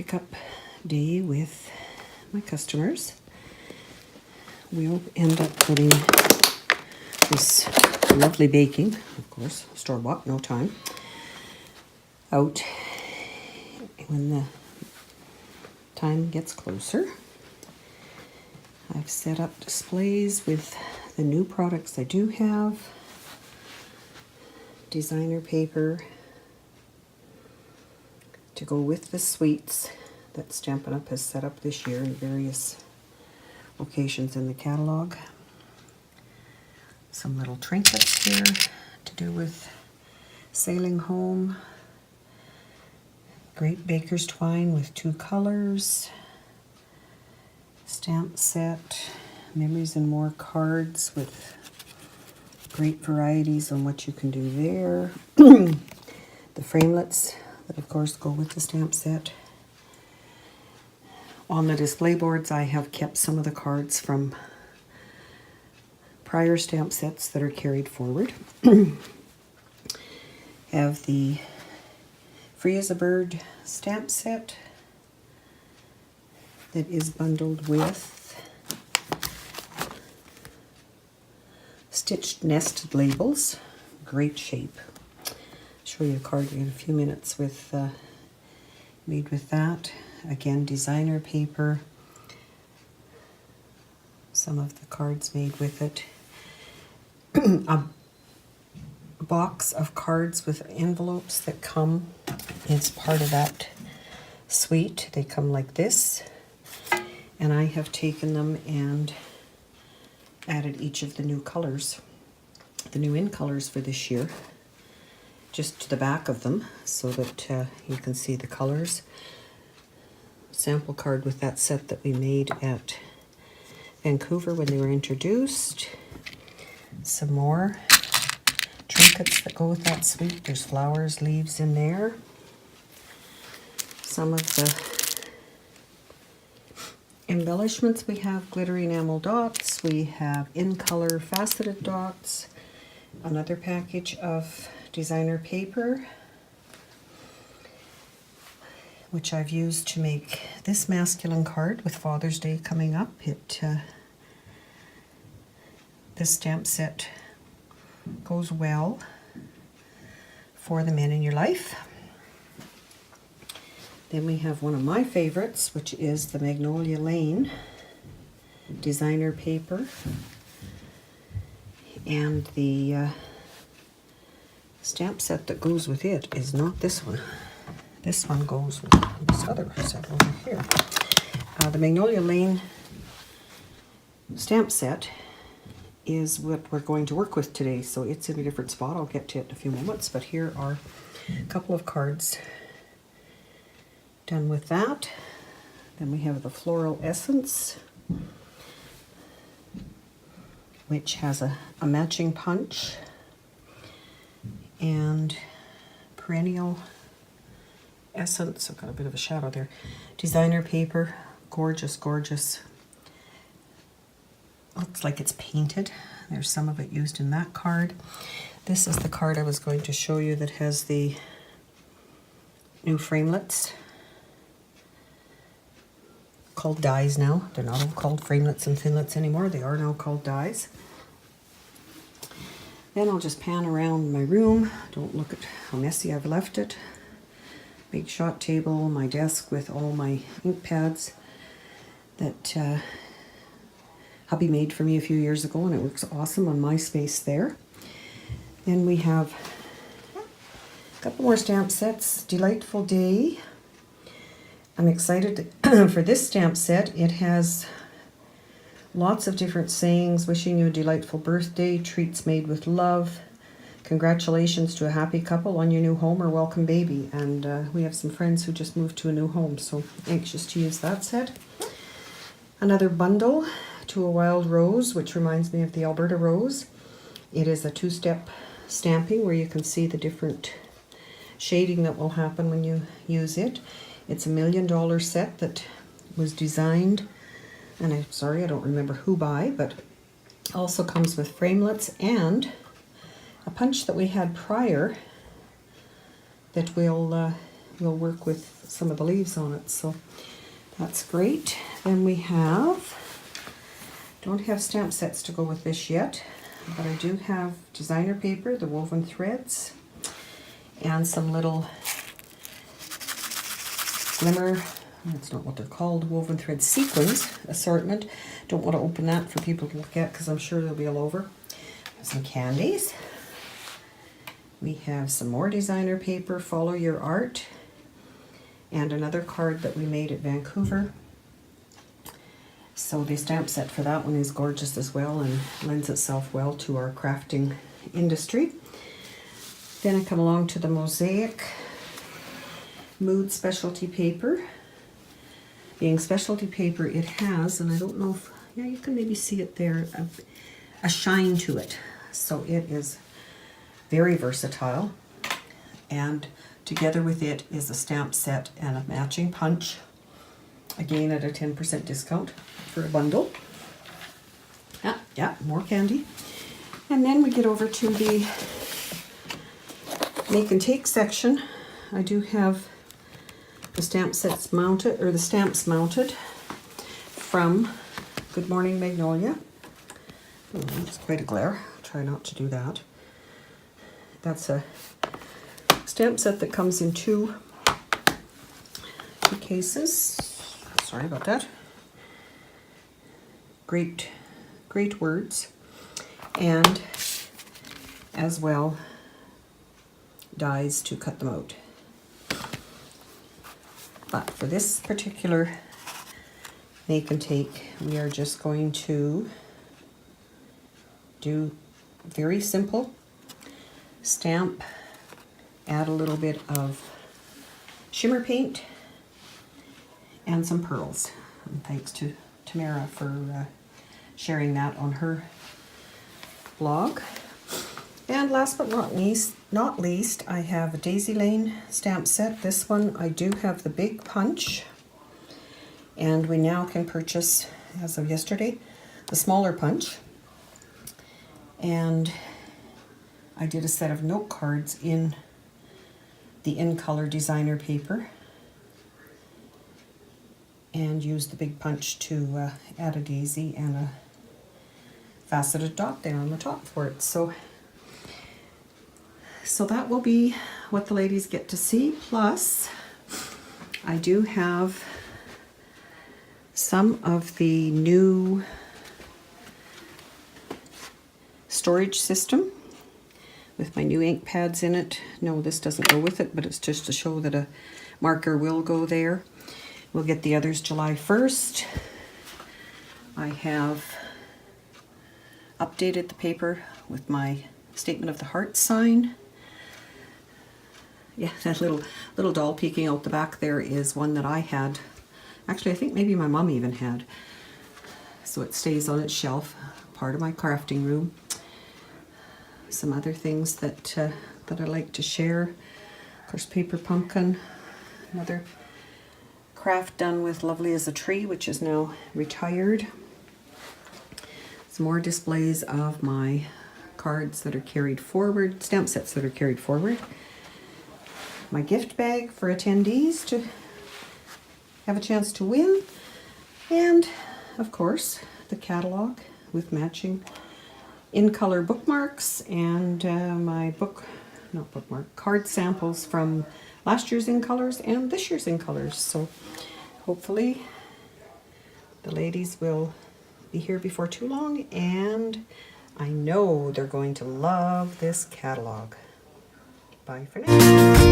pickup day with my customers. We'll end up putting this lovely baking, of course, store-bought, no time, out when the time gets closer. I've set up displays with the new products I do have. Designer paper to go with the suites that Stampin' Up! Has set up this year in various locations in the catalog. Some little trinkets here to do with sailing home. Great baker's twine with 2 colors. Stamp set, Memories and More cards with great varieties on what you can do there. The framelits that of course go with the stamp set. On the display boards I have kept some of the cards from prior stamp sets that are carried forward. Have the Free as a Bird stamp set that is bundled with stitched nested labels. Great shape. I'll show you a card in a few minutes with made with that. Again, designer paper. Some of the cards made with it. A box of cards with envelopes that come as part of that suite. They come like this. And I have taken them and added each of the new colors, the new in colors for this year, just to the back of them so that you can see the colors. Sample card with that set that we made at Vancouver when they were introduced. Some more trinkets that go with that suite. There's flowers, leaves in there. Some of the embellishments, we have glittery enamel dots, we have in color faceted dots, another package of designer paper, which I've used to make this masculine card with Father's Day coming up. This stamp set goes well for the men in your life. Then we have one of my favorites, which is the Magnolia Lane designer paper. And the stamp set that goes with it is not this one. This one goes with this other set over here. The Magnolia Lane stamp set is what we're going to work with today. So it's in a different spot. I'll get to it in a few moments. But here are a couple of cards done with that. Then we have the Floral Essence, which has a matching punch and Perennial Essence. I've got a bit of a shadow there. Designer paper, gorgeous, gorgeous. Looks like it's painted. There's some of it used in that card. This is the card I was going to show you that has the new framelits. Called dies now. They're not all called framelits and thinlits anymore. They are now called dies. Then I'll just pan around my room. Don't look at how messy I've left it. Big shot table, my desk with all my ink pads that hubby made for me a few years ago, and it works awesome on my space there. Then we have a couple more stamp sets. Delightful Day. I'm excited for this stamp set. It has lots of different sayings. Wishing you a delightful birthday, treats made with love, congratulations to a happy couple on your new home, or welcome baby. And we have some friends who just moved to a new home, so anxious to use that set. Another bundle, To a Wild Rose, which reminds me of the Alberta Rose. It is a 2-step stamping where you can see the different shading that will happen when you use it. It's a $1 million set that was designed, and I'm sorry I don't remember who by, but also comes with framelits and a punch that we had prior that we'll we'll work with some of the leaves on it, so that's great. Then we don't have stamp sets to go with this yet, but I do have designer paper, the woven threads, and some little glimmer, that's not what they're called, woven thread sequins assortment. Don't want to open that for people to look at because I'm sure they'll be all over. Some candies. We have some more designer paper, Follow Your Art, and another card that we made at Vancouver. So the stamp set for that one is gorgeous as well and lends itself well to our crafting industry. Then I come along to the Mosaic Mood Specialty Paper. Being specialty paper, it has, and I don't know if, yeah, you can maybe see it there, a shine to it. So it is very versatile. And together with it is a stamp set and a matching punch. Again at a 10% discount for a bundle. Yeah, more candy. And then we get over to the make and take section. I do have the stamp sets mounted, or the stamps mounted from Good Morning Magnolia. Oh, that's quite a glare. I'll try not to do that. That's a stamp set that comes in two cases. Sorry about that. Great words. And as well, dies to cut them out. But for this particular make and take, we are just going to do very simple stamp, add a little bit of shimmer paint and some pearls. And thanks to Tamara for sharing that on her blog. And last but not least, I have a Daisy Lane stamp set. This one, I do have the big punch, and we now can purchase, as of yesterday, the smaller punch. And I did a set of note cards in the In Color designer paper and used the big punch to add a daisy and a faceted dot there on the top for it. So that will be what the ladies get to see. Plus, I do have some of the new storage system with my new ink pads in it. No, this doesn't go with it, but it's just to show that a marker will go there. We'll get the others July 1st. I have updated the paper with my Statement of the Heart sign. Yeah, that little doll peeking out the back there is one that I had. Actually, I think maybe my mom even had. So it stays on its shelf, part of my crafting room. Some other things that I like to share. Of course, paper pumpkin, another craft done with Lovely as a Tree, which is now retired. Some more displays of my cards that are carried forward, stamp sets that are carried forward. My gift bag for attendees to have a chance to win. And, of course, the catalog with matching In Color bookmarks and my card samples from last year's In Colors and this year's In Colors. So hopefully the ladies will be here before too long, and I know they're going to love this catalog. Bye for now.